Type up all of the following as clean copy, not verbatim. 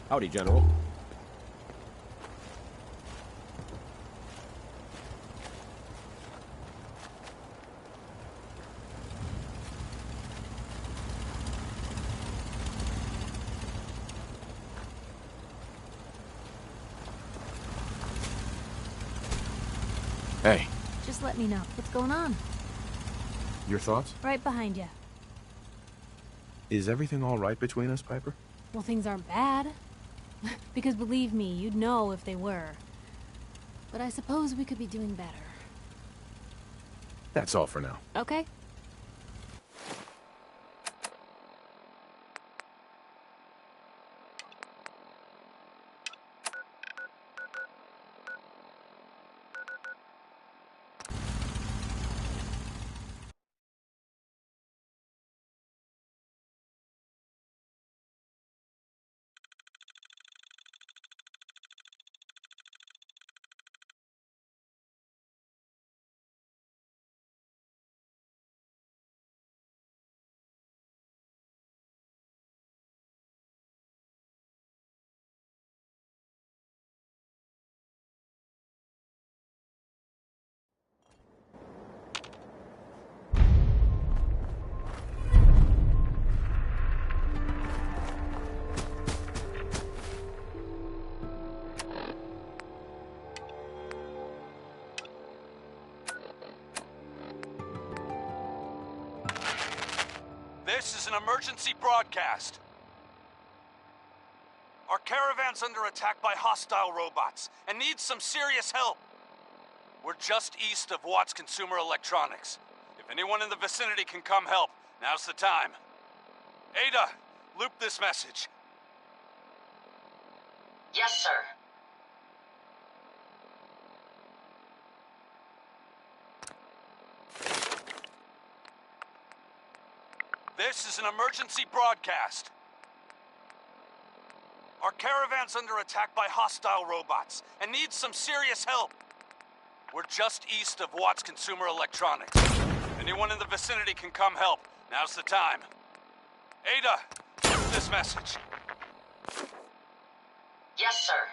Howdy, General. Hey, Just let me know. What's going on? your thoughts? Right behind you. Is everything all right between us, Piper? Well, things aren't bad. Because believe me, you'd know if they were. But I suppose we could be doing better. That's all for now. Okay? This is an emergency broadcast. Our caravan's under attack by hostile robots and needs some serious help. We're just east of Watts Consumer Electronics. If anyone in the vicinity can come help, now's the time. Ada, loop this message. Yes, sir. This is an emergency broadcast. Our caravan's under attack by hostile robots and needs some serious help. We're just east of Watts Consumer Electronics. If anyone in the vicinity can come help, now's the time. Ada, loop this message. Yes, sir.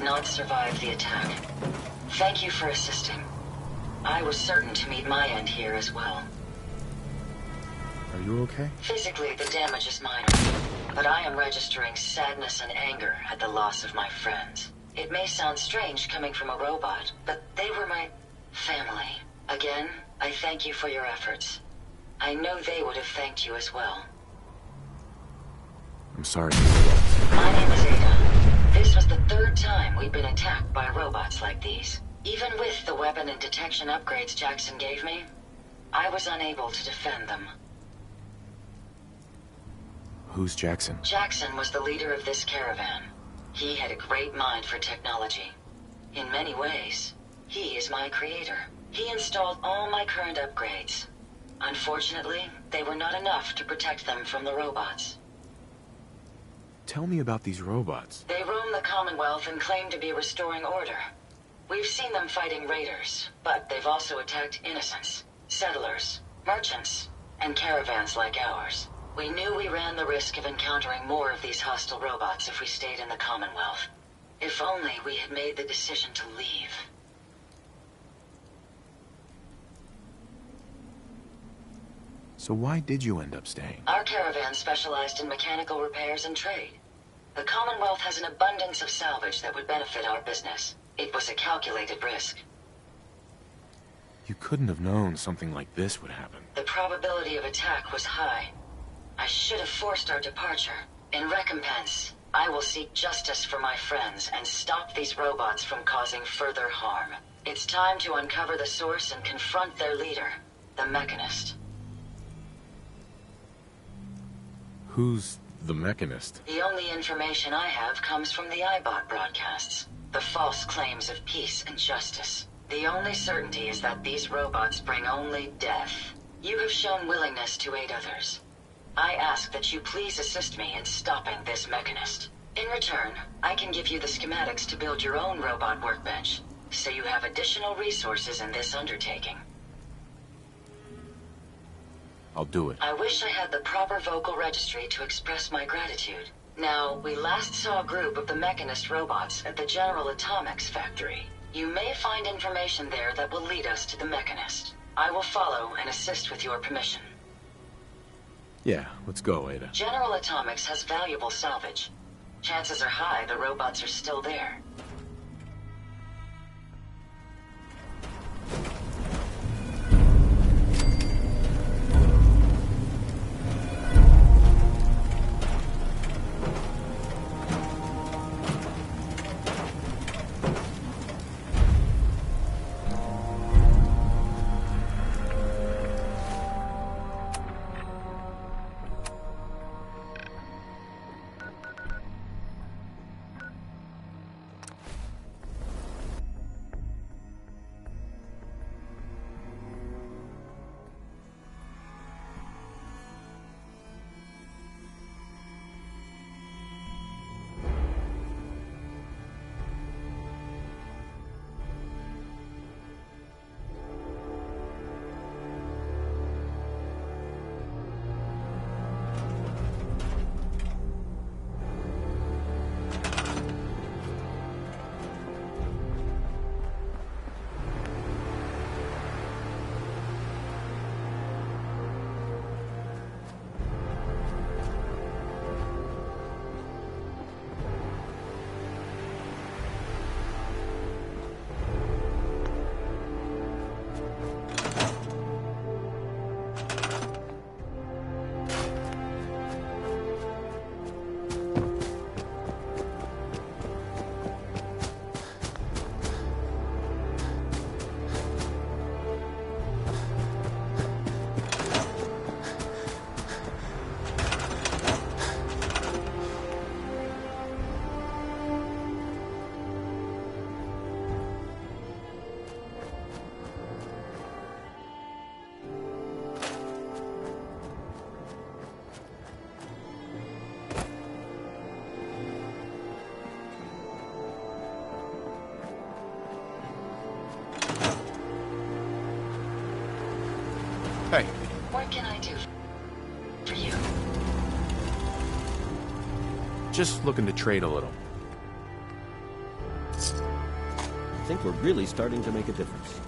not survive the attack. Thank you for assisting. I was certain to meet my end here as well. Are you okay? Physically, the damage is minor, but I am registering sadness and anger at the loss of my friends. It may sound strange coming from a robot, but they were my family. Again, I thank you for your efforts. I know they would have thanked you as well. I'm sorry. My name is Ada. This was the third time we've been attacked by robots like these. Even with the weapon and detection upgrades Jackson gave me, I was unable to defend them. Who's Jackson? Jackson was the leader of this caravan. He had a great mind for technology. In many ways, he is my creator. He installed all my current upgrades. Unfortunately, they were not enough to protect them from the robots. Tell me about these robots. They roam the Commonwealth and claim to be restoring order. We've seen them fighting raiders, but they've also attacked innocents, settlers, merchants, and caravans like ours. We knew we ran the risk of encountering more of these hostile robots if we stayed in the Commonwealth. If only we had made the decision to leave. So why did you end up staying? Our caravan specialized in mechanical repairs and trade. The Commonwealth has an abundance of salvage that would benefit our business. It was a calculated risk. You couldn't have known something like this would happen. The probability of attack was high. I should have forced our departure. In recompense, I will seek justice for my friends and stop these robots from causing further harm. It's time to uncover the source and confront their leader, the Mechanist. Who's the Mechanist? The only information I have comes from the iBot broadcasts. The false claims of peace and justice. The only certainty is that these robots bring only death. You have shown willingness to aid others. I ask that you please assist me in stopping this Mechanist. In return, I can give you the schematics to build your own robot workbench, so you have additional resources in this undertaking. I'll do it. I wish I had the proper vocal registry to express my gratitude. Now, we last saw a group of the Mechanist robots at the General Atomics factory. You may find information there that will lead us to the Mechanist. I will follow and assist with your permission. Yeah, let's go, Ada. General Atomics has valuable salvage. Chances are high the robots are still there. Hey. What can I do for you? Just looking to trade a little. think we're really starting to make a difference.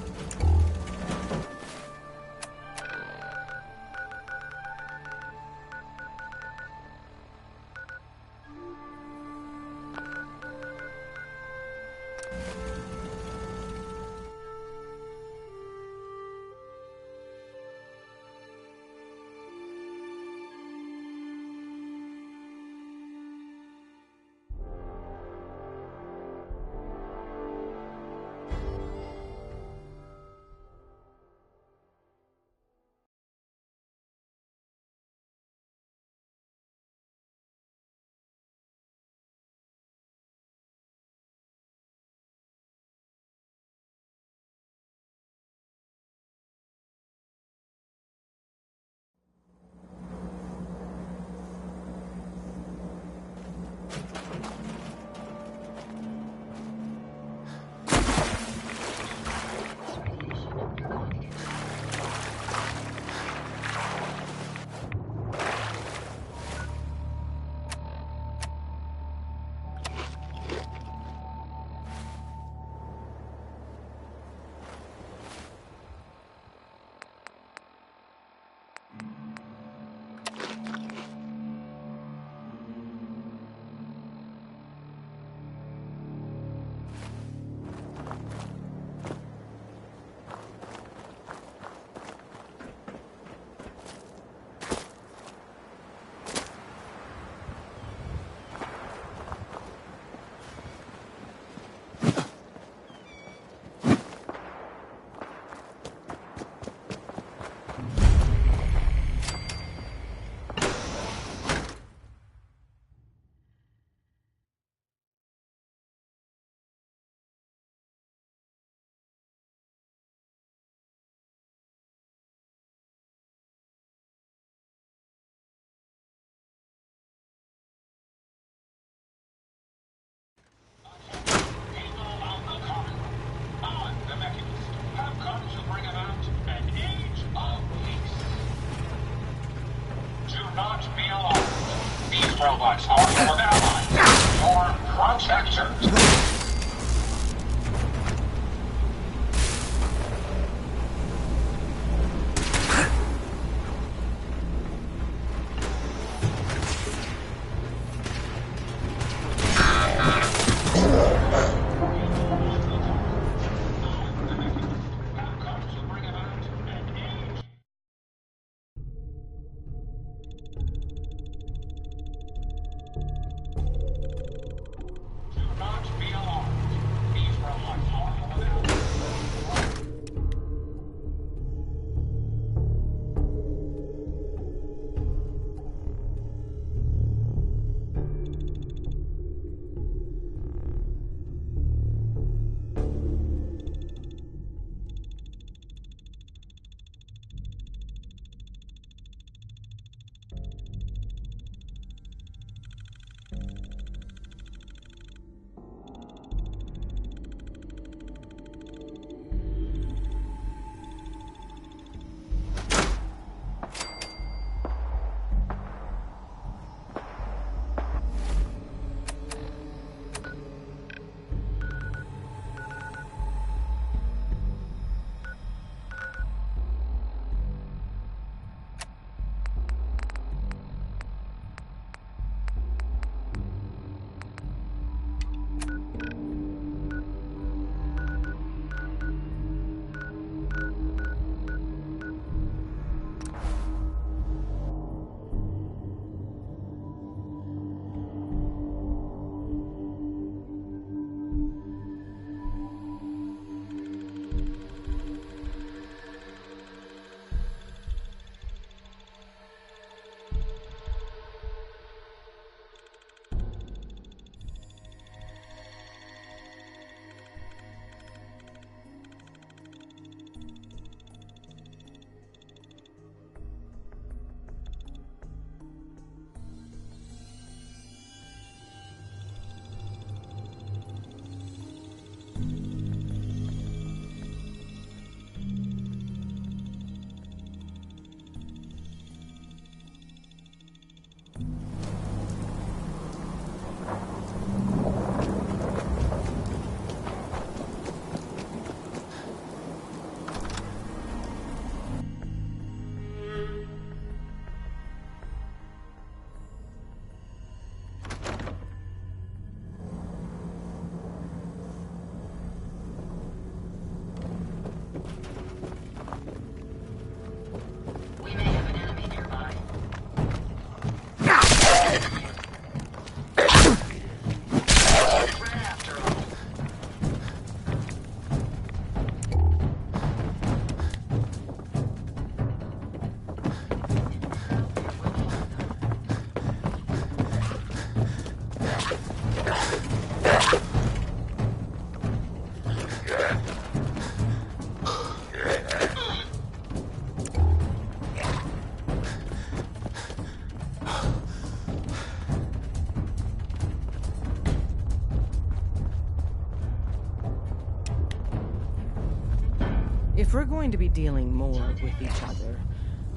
Robots are your allies, your protectors. If we're going to be dealing more with each other,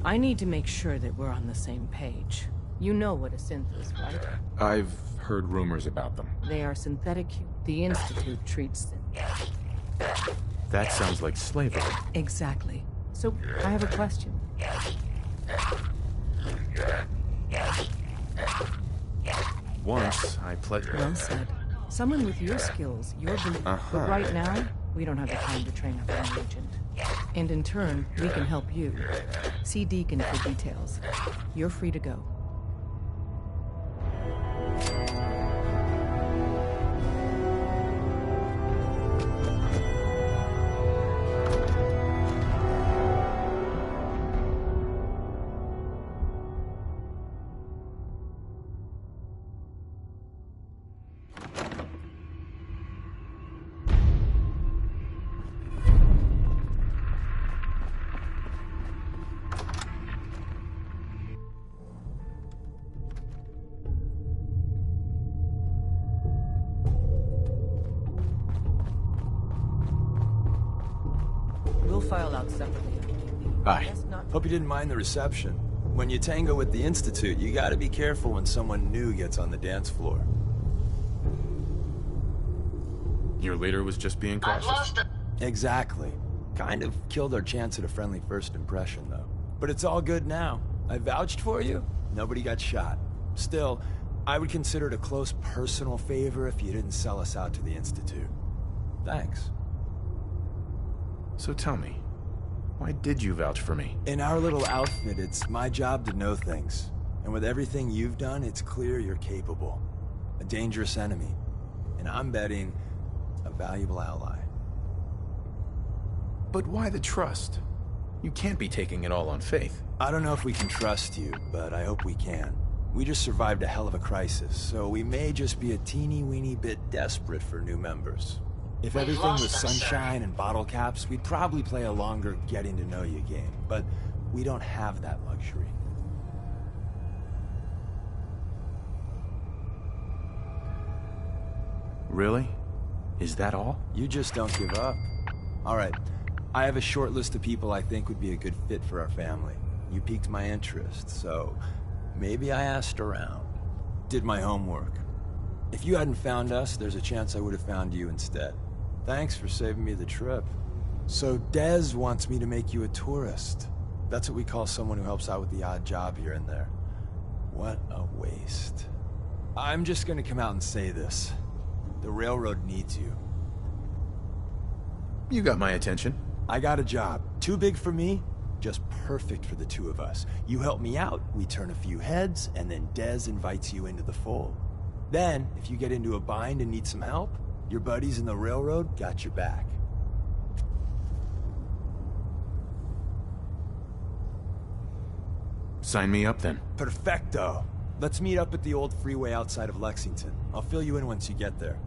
I need to make sure that we're on the same page. You know what a synth is, right? I've heard rumors about them. They are synthetic. The Institute treats synth. That sounds like slavery. Exactly. So, I have a question. Once, I pledged... Well said. Someone with your skills, your belief. But right now, we don't have the time to train up an agent. And in turn, we can help you. See Deacon for details. You're free to go. We'll file out separately. Bye. Yes, not- Hope you didn't mind the reception. When you tango with the Institute, you gotta be careful when someone new gets on the dance floor. Your leader was just being I've cautious. lost a... Exactly. Kind of killed our chance at a friendly first impression, though. But it's all good now. I vouched for you. Nobody got shot. Still, I would consider it a close personal favor if you didn't sell us out to the Institute. Thanks. So tell me, why did you vouch for me? In our little outfit, it's my job to know things. And with everything you've done, it's clear you're capable. A dangerous enemy. And I'm betting a valuable ally. But why the trust? You can't be taking it all on faith. I don't know if we can trust you, but I hope we can. We just survived a hell of a crisis, so we may just be a teeny-weeny bit desperate for new members. If We've everything lost was them, sir. sunshine and bottle caps, we'd probably play a longer getting-to-know-you game. But we don't have that luxury. Really? Is that all? You just don't give up. All right, I have a short list of people I think would be a good fit for our family. You piqued my interest, so maybe I asked around. Did my homework. If you hadn't found us, there's a chance I would have found you instead. Thanks for saving me the trip. So Dez wants me to make you a tourist. That's what we call someone who helps out with the odd job here and there. What a waste. I'm just gonna come out and say this. The railroad needs you. You got my attention. I got a job. Too big for me, just perfect for the two of us. You help me out, we turn a few heads, and then Dez invites you into the fold. Then, if you get into a bind and need some help, your buddies in the railroad got your back. Sign me up then. Perfecto. Let's meet up at the old freeway outside of Lexington. I'll fill you in once you get there.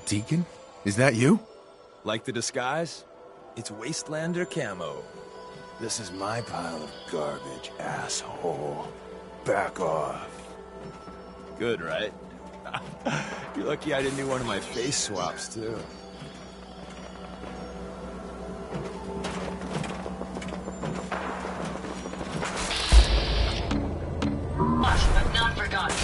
Deacon? Is that you? Like the disguise? It's Wastelander camo. This is my pile of garbage, asshole. Back off. Good, right? You're lucky I didn't do one of my face swaps, too. Lost but not forgotten.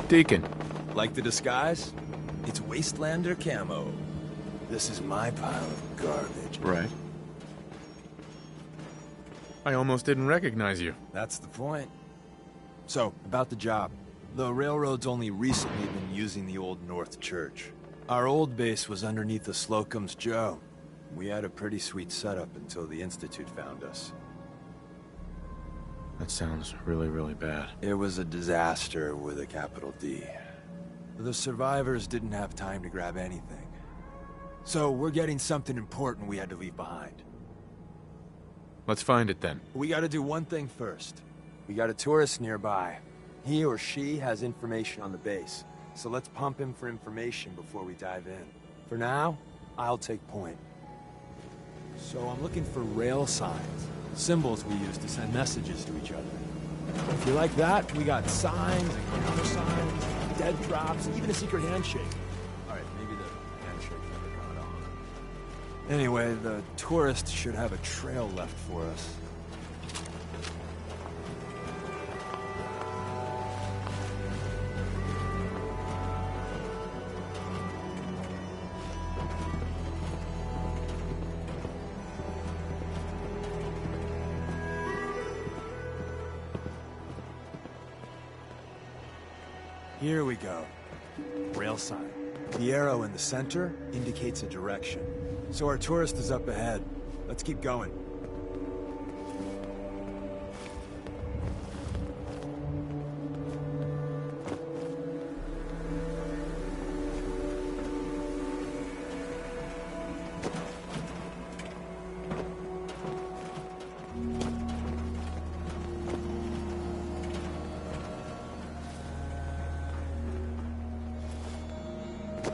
Deacon. Like the disguise? It's Wastelander camo. This is my pile of garbage. Right. I almost didn't recognize you. That's the point. So, about the job. The railroad's only recently been using the Old North Church. Our old base was underneath the Slocum's Joe. We had a pretty sweet setup until the Institute found us. That sounds really, really bad. It was a disaster with a capital D. The survivors didn't have time to grab anything. So we're getting something important we had to leave behind. Let's find it then. We gotta do one thing first. We got a tourist nearby. He or she has information on the base. So let's pump him for information before we dive in. For now, I'll take point. So I'm looking for rail signs. Symbols we use to send messages to each other. If you like that, we got signs and counter signs, dead drops, even a secret handshake. Alright, maybe the handshake never got on. Anyway, the tourist should have a trail left for us. Here we go. Rail sign. The arrow in the center indicates a direction. So our tourist is up ahead. Let's keep going.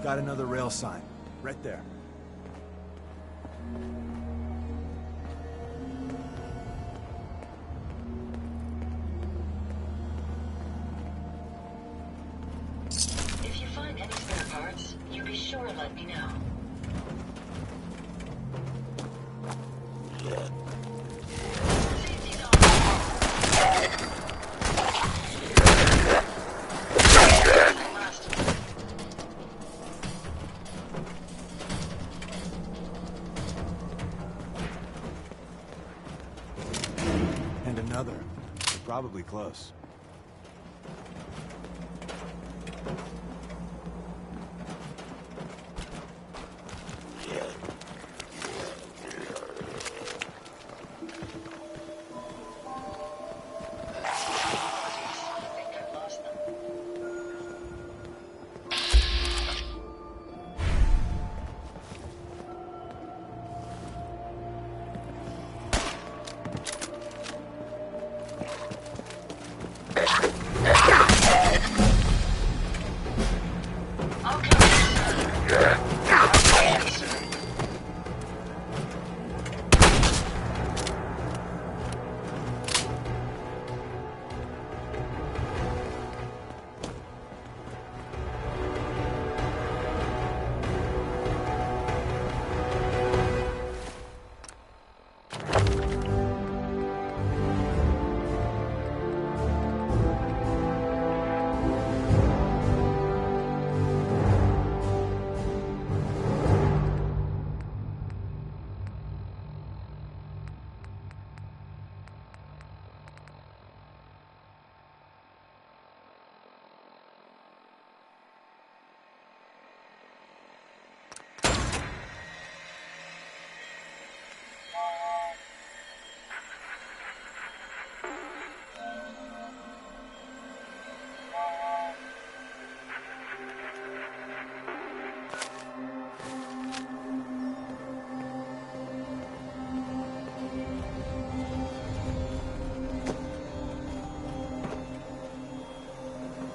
Got another rail sign. Right there. If you find any spare parts, you be sure to let me know. Safety's on. Last. And another. We're probably close.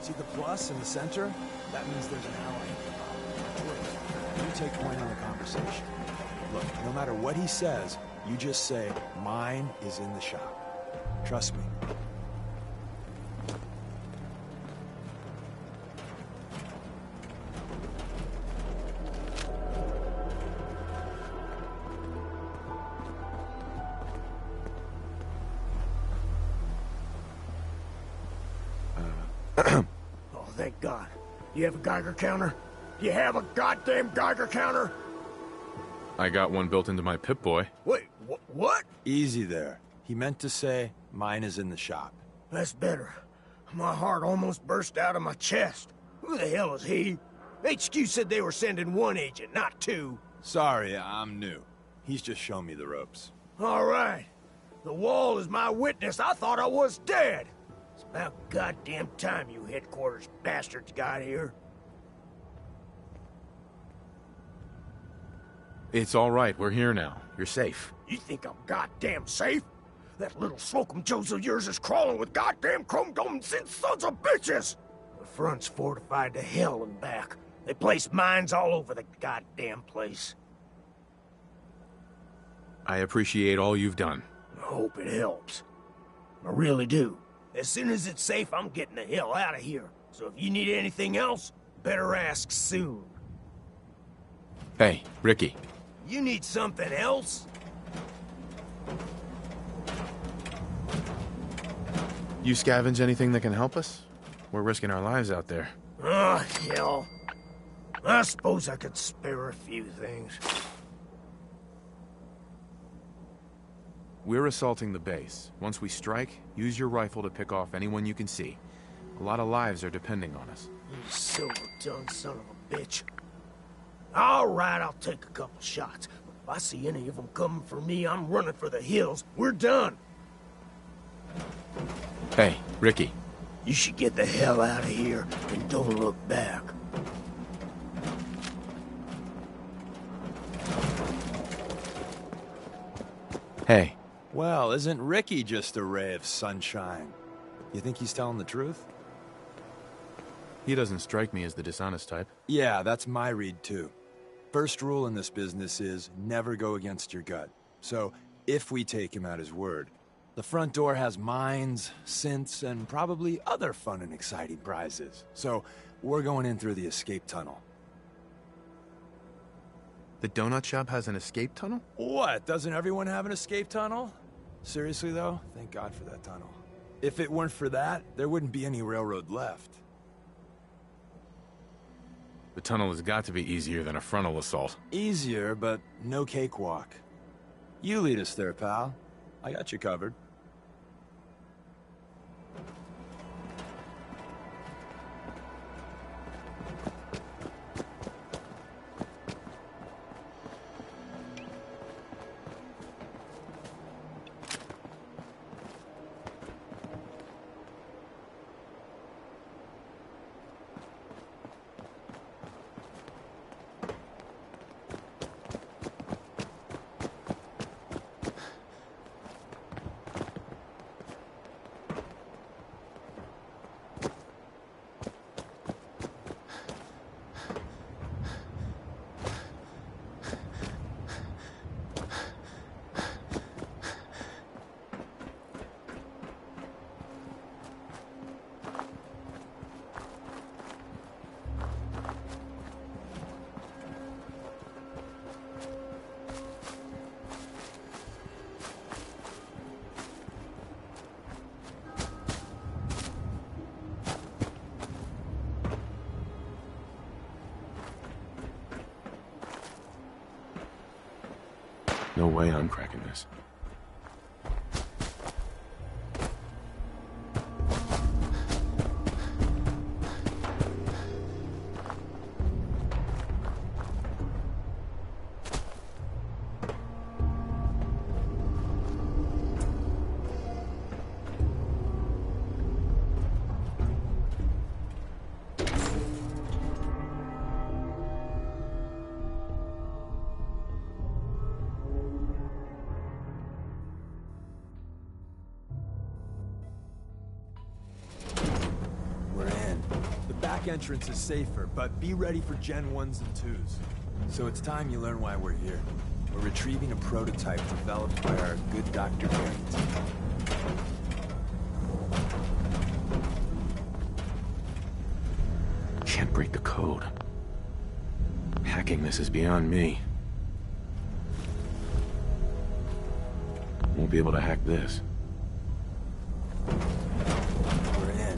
See the plus in the center? That means there's an ally. You take point on the conversation. Look, no matter what he says, you just say, mine is in the shop. Trust me. Oh, thank God. You have a Geiger counter? You have a goddamn Geiger counter? I got one built into my Pip-Boy. Wait, what? Easy there. He meant to say, mine is in the shop. That's better. My heart almost burst out of my chest. Who the hell is he? HQ said they were sending one agent, not two. Sorry, I'm new. He's just shown me the ropes. All right. The wall is my witness. I thought I was dead. It's about goddamn time you headquarters bastards got here. It's all right. We're here now. You're safe. You think I'm goddamn safe? That little Slocum Joes of yours is crawling with goddamn chrome-domed sin sons of bitches! The front's fortified to hell and back. They place mines all over the goddamn place. I appreciate all you've done. I hope it helps. I really do. As soon as it's safe, I'm getting the hell out of here. So if you need anything else, better ask soon. Hey, Ricky. You need something else? You scavenge anything that can help us? We're risking our lives out there. Oh, hell. I suppose I could spare a few things. We're assaulting the base. Once we strike, use your rifle to pick off anyone you can see. A lot of lives are depending on us. You silver-tongued son of a bitch. All right, I'll take a couple shots. But if I see any of them coming for me, I'm running for the hills. We're done. Hey, Ricky. You should get the hell out of here and don't look back. Hey. Well, isn't Ricky just a ray of sunshine? You think he's telling the truth? He doesn't strike me as the dishonest type. Yeah, that's my read too. First rule in this business is never go against your gut. So, if we take him at his word, the front door has mines, synths, and probably other fun and exciting prizes. So, we're going in through the escape tunnel. The donut shop has an escape tunnel? What? Doesn't everyone have an escape tunnel? Seriously though, thank God for that tunnel. If it weren't for that, there wouldn't be any railroad left. The tunnel has got to be easier than a frontal assault. Easier, but no cakewalk. You lead us there, pal. I got you covered. No way I'm cracking this. back entrance is safer, but be ready for Gen 1s and 2s. So it's time you learn why we're here. We're retrieving a prototype developed by our good Dr. Carrington. Can't break the code. Hacking this is beyond me. Won't be able to hack this. We're in.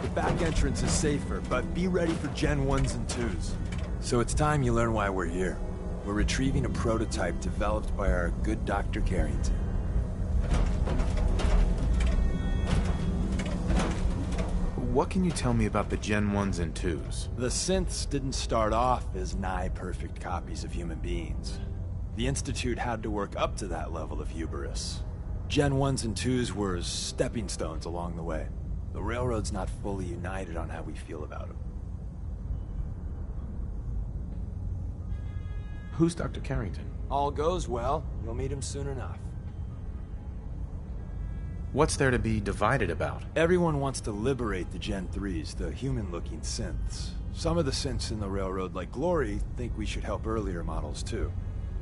The back entrance is safer, but be ready for Gen 1s and 2s. So it's time you learn why we're here. We're retrieving a prototype developed by our good Dr. Carrington. What can you tell me about the Gen 1s and 2s? The synths didn't start off as nigh-perfect copies of human beings. The Institute had to work up to that level of hubris. Gen 1s and 2s were stepping stones along the way. The Railroad's not fully united on how we feel about them. Who's Dr. Carrington? All goes well, you'll meet him soon enough. What's there to be divided about? Everyone wants to liberate the Gen 3s, the human-looking synths. Some of the synths in the Railroad, like Glory, think we should help earlier models too.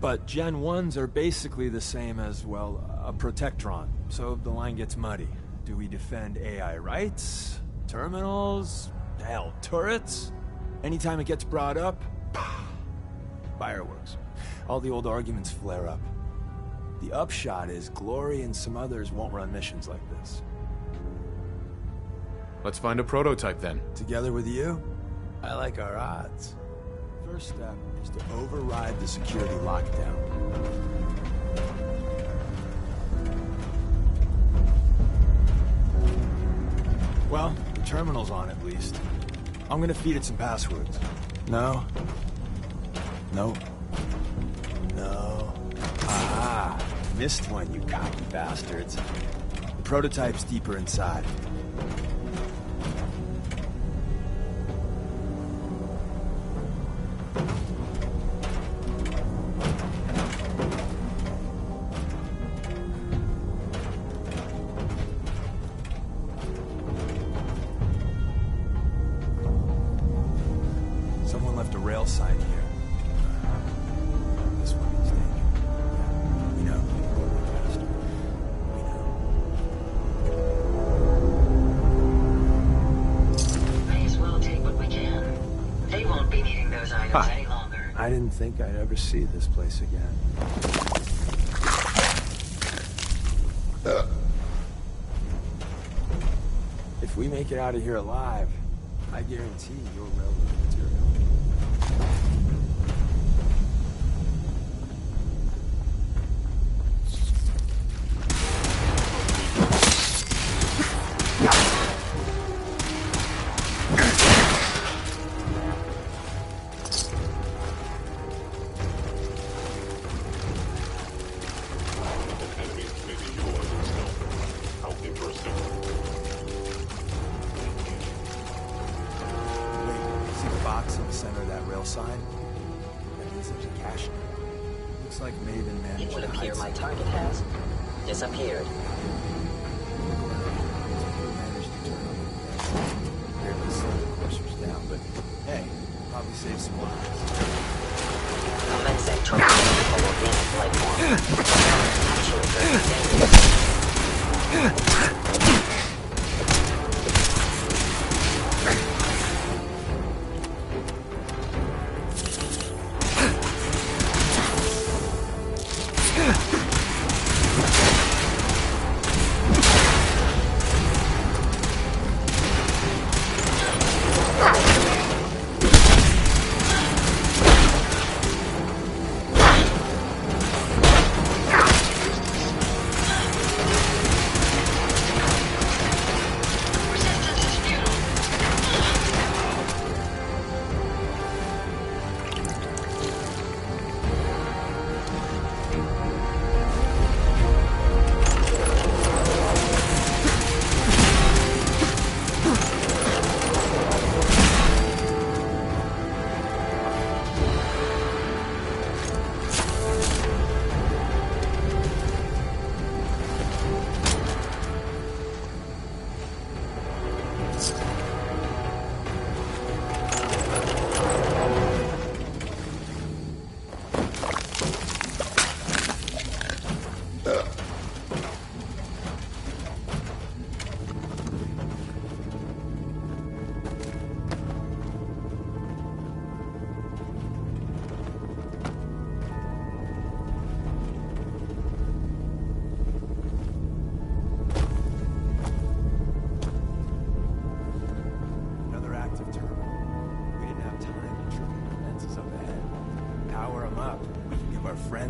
But Gen 1s are basically the same as, well, a Protectron, so the line gets muddy. Do we defend AI rights? Terminals? Hell, turrets? Anytime it gets brought up, fireworks. All the old arguments flare up. The upshot is Glory and some others won't run missions like this. Let's find a prototype then. Together with you, I like our odds. First step is to override the security lockdown. Well, the terminal's on at least. I'm gonna feed it some passwords. No. Nope. No. Ah, missed one, you cocky bastards. The prototype's deeper inside. Someone left a rail sign here. This one is dangerous. We know. We know. May as well take what we can. They won't be needing those items any longer. I didn't think I'd ever see this place again. If we make it out of here alive, I guarantee you're railroad material. See the box in the center of that rail sign? That means there's a cache in it. Looks like Maven managed It would to appear hide my some- target has disappeared. Managed to turn on the barely slow the coursers down, but hey, probably saved some lives. Commencing torpedo of organic life form. Actually, very dangerous.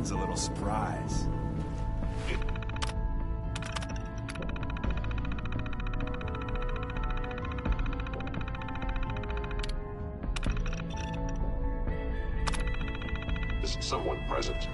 Captain's a little surprised. Is someone present?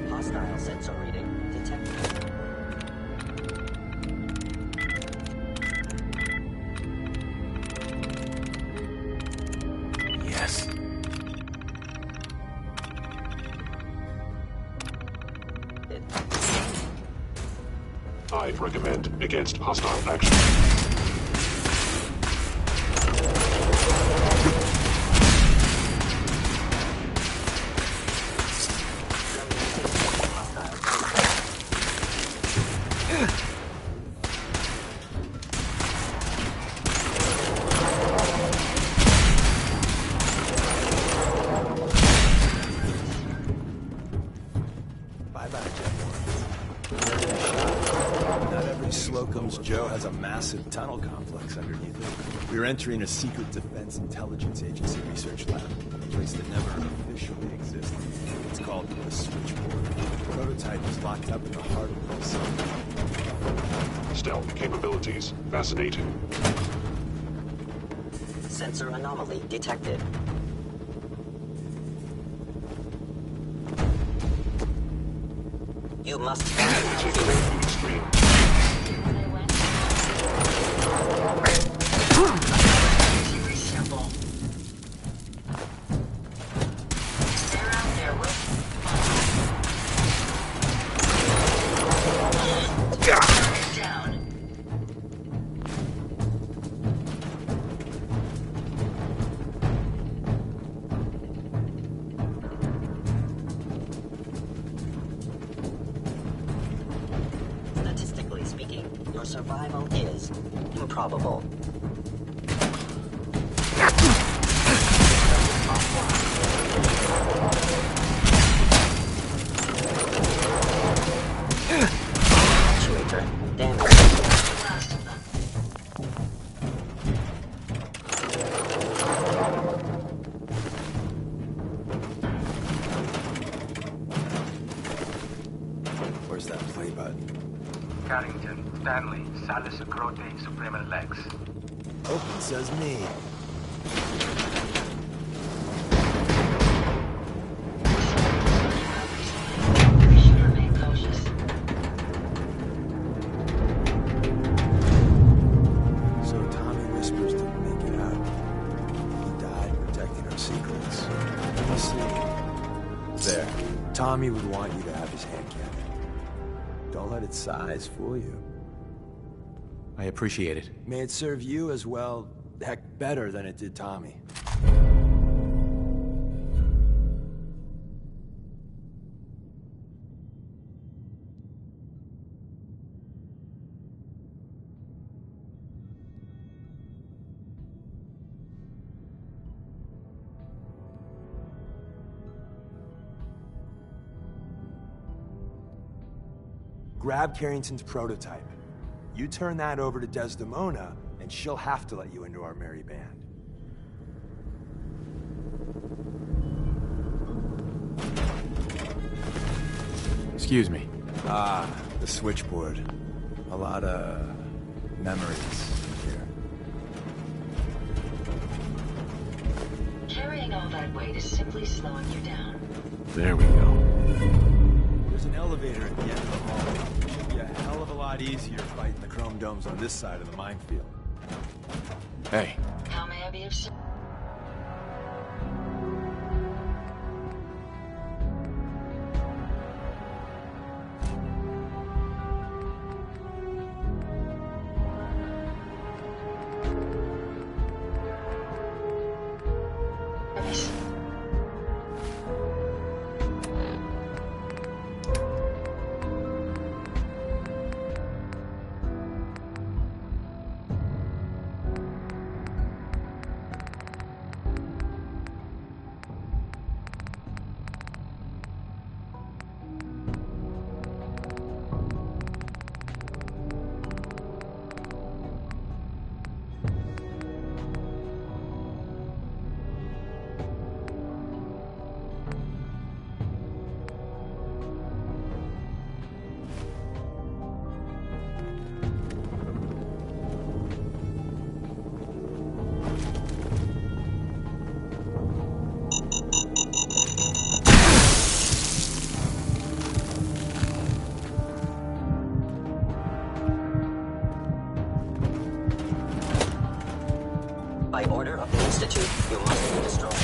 Hostile sensor reading detected. Yes. I recommend against hostile action. Slocum's Joe has a massive tunnel complex underneath it. We're entering a secret Defense Intelligence Agency research lab, a place that never officially existed. It's called the Switchboard. The prototype is locked up in the heart of the city. Stealth capabilities fascinating. Sensor anomaly detected. You must Take away from the screen. Statistically speaking, your survival is improbable. Actuator damage. Where's that play button? Carrington, Stanley, Salus Acrote, Suprema Lex. Open says me. So Tommy Whispers didn't make it out. He died protecting our secrets. Let's see. There. Tommy would want you to have his hand cannon. Don't let its size fool you. I appreciate it. May it serve you as well, heck, better than it did Tommy. Grab Carrington's prototype. You turn that over to Desdemona, and she'll have to let you into our merry band. Excuse me. Ah, the switchboard. A lot of memories here. dead weight is simply slowing you down. There we go. There's an elevator at the end of the hall. It should be a hell of a lot easier fighting the chrome domes on this side of the minefield. Hey. How may I be of service? By order of the Institute, you must be destroyed.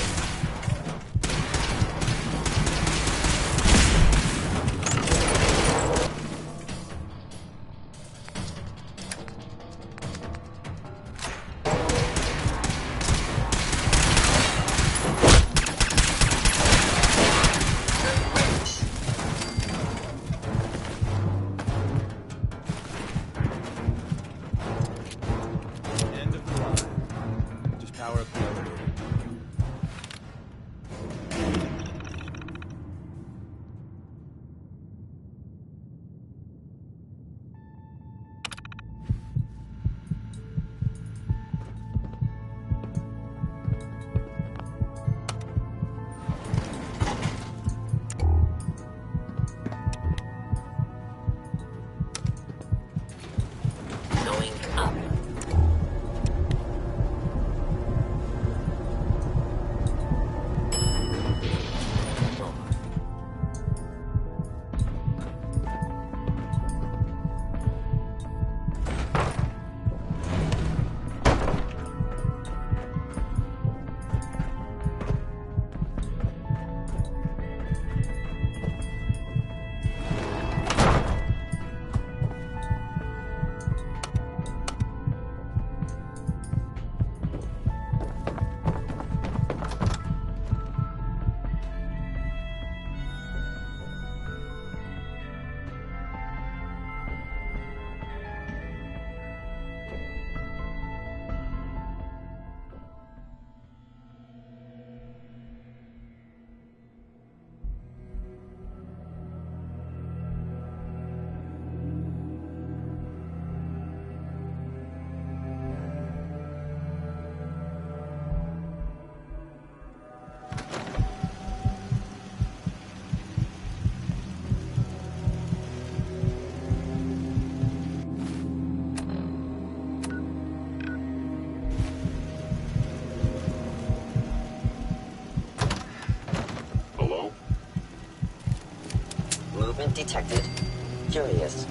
End of the line. Just power up the elevator. Going up. Hello? Movement detected. Curious.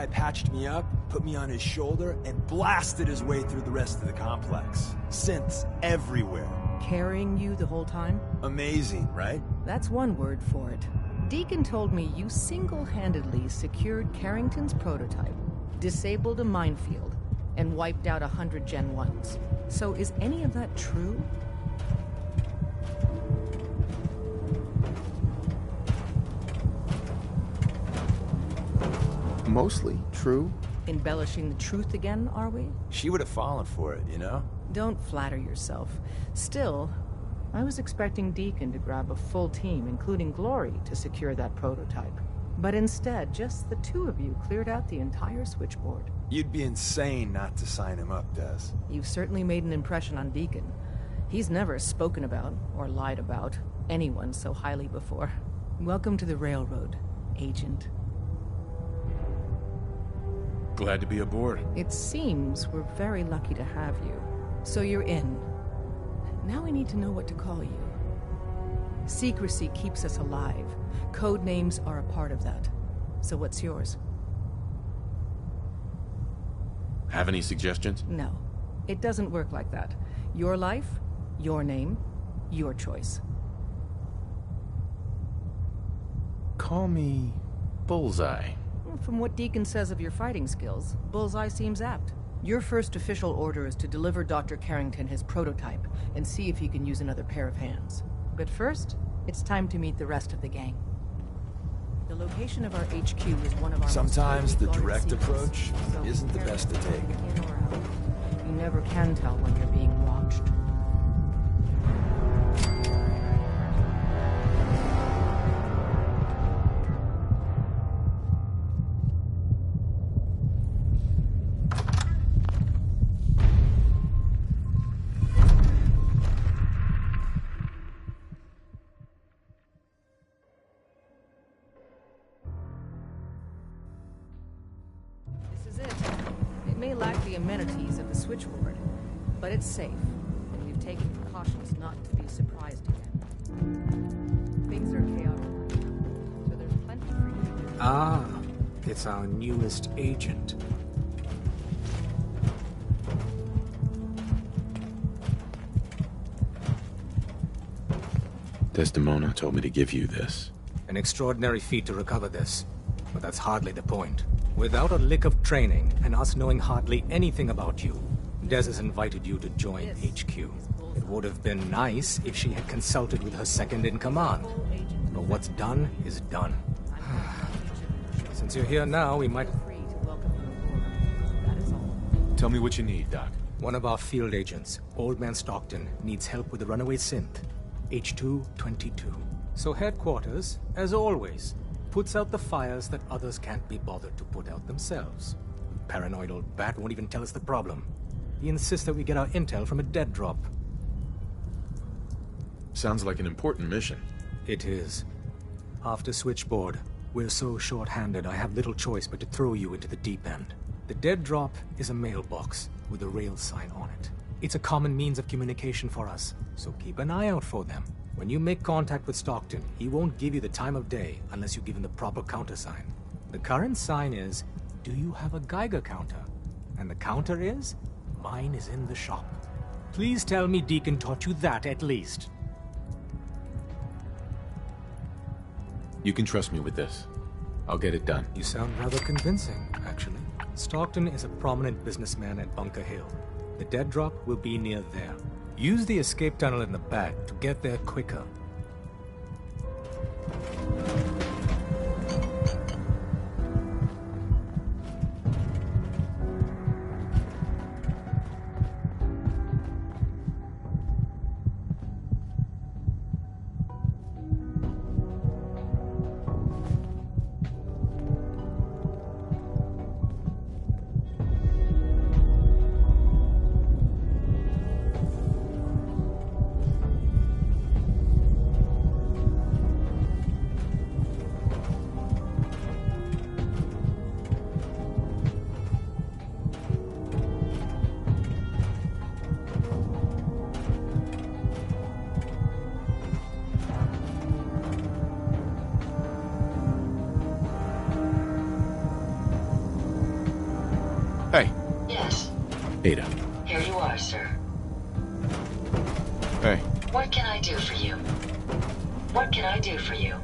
guy patched me up, put me on his shoulder, and blasted his way through the rest of the complex. Synths everywhere. Carrying you the whole time? Amazing, right? That's one word for it. Deacon told me you single-handedly secured Carrington's prototype, disabled a minefield, and wiped out 100 Gen 1s. So is any of that true? Mostly true. Embellishing the truth again, are we? She would have fallen for it, you know? Don't flatter yourself. Still, I was expecting Deacon to grab a full team, including Glory, to secure that prototype. But instead, just the two of you cleared out the entire switchboard. You'd be insane not to sign him up, Des. You've certainly made an impression on Deacon. He's never spoken about, or lied about, anyone so highly before. Welcome to the Railroad, Agent. Glad to be aboard. It seems we're very lucky to have you. So you're in. Now we need to know what to call you. Secrecy keeps us alive. Code names are a part of that. So what's yours? Have any suggestions? No. It doesn't work like that. Your life, your name, your choice. Call me Bullseye. From what Deacon says of your fighting skills, Bullseye seems apt. Your first official order is to deliver Dr. Carrington his prototype and see if he can use another pair of hands. But first, it's time to meet the rest of the gang. The location of our HQ is one of our... Sometimes the direct secrets, approach so isn't the best to take. in or out. You never can tell when you're being watched. Amenities of the switchboard, but it's safe, and we've taken precautions not to be surprised again. Things are chaotic, so there's plenty for you to do. Ah, it's our newest agent. Desdemona told me to give you this. An extraordinary feat to recover this, but that's hardly the point. Without a lick of training, and us knowing hardly anything about you, Des has invited you to join HQ. It would have been nice if she had consulted with her second-in-command. But what's done is done. Since you're here now, we might... Tell me what you need, Doc. One of our field agents, Old Man Stockton, needs help with the runaway synth, H222. So headquarters, as always, puts out the fires that others can't be bothered to put out themselves. Paranoid old bat won't even tell us the problem. He insists that we get our intel from a dead drop. Sounds like an important mission. It is. After Switchboard, we're so short-handed I have little choice but to throw you into the deep end. The dead drop is a mailbox with a rail sign on it. It's a common means of communication for us, so keep an eye out for them. When you make contact with Stockton, he won't give you the time of day unless you give him the proper countersign. The current sign is, do you have a Geiger counter? And the counter is, mine is in the shop. Please tell me Deacon taught you that at least. You can trust me with this. I'll get it done. You sound rather convincing, actually. Stockton is a prominent businessman at Bunker Hill. The dead drop will be near there. Use the escape tunnel in the back to get there quicker. Hey. Yes. Ada. Here you are, sir. Hey. What can I do for you? What can I do for you?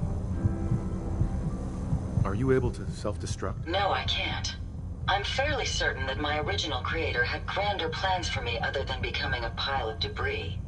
Are you able to self-destruct? No, I can't. I'm fairly certain that my original creator had grander plans for me other than becoming a pile of debris.